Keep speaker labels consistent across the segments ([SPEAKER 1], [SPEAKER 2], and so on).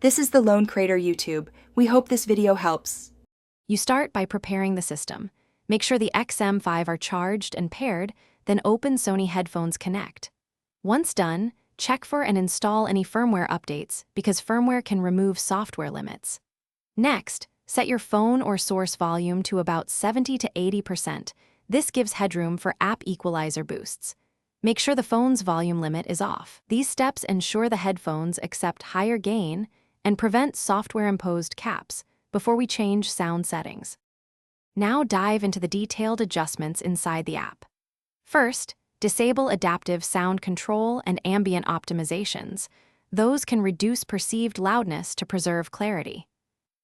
[SPEAKER 1] This is the Lone Crater YouTube. We hope this video helps.
[SPEAKER 2] You start by preparing the system. Make sure the XM5 are charged and paired, then open Sony Headphones Connect. Once done, check for and install any firmware updates because firmware can remove software limits. Next, set your phone or source volume to about 70 to 80%. This gives headroom for app equalizer boosts. Make sure the phone's volume limit is off. These steps ensure the headphones accept higher gain and prevent software-imposed caps before we change sound settings. Now dive into the detailed adjustments inside the app. First, disable adaptive sound control and ambient optimizations. Those can reduce perceived loudness to preserve clarity.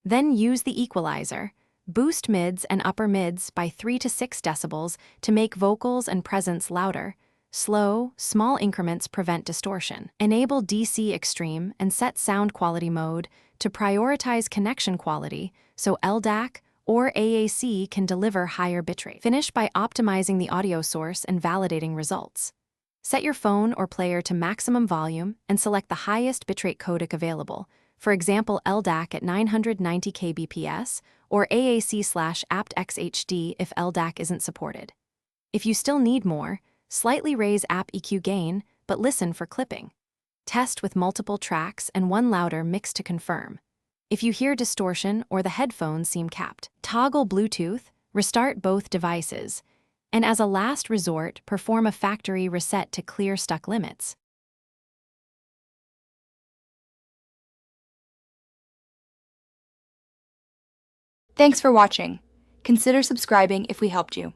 [SPEAKER 2] Then use the equalizer. Boost mids and upper mids by 3 to 6 decibels to make vocals and presence louder. Slow, small increments prevent distortion. Enable DC Extreme and set sound quality mode to prioritize connection quality so LDAC or AAC can deliver higher bitrate. Finish by optimizing the audio source and validating results. Set your phone or player to maximum volume and select the highest bitrate codec available, for example LDAC at 990 kbps or AAC/aptXHD if LDAC isn't supported. If you still need more, slightly raise app EQ gain, but listen for clipping. Test with multiple tracks and one louder mix to confirm. If you hear distortion or the headphones seem capped, toggle Bluetooth, restart both devices, and as a last resort, perform a factory reset to clear stuck limits.
[SPEAKER 1] Thanks for watching. Consider subscribing if we helped you.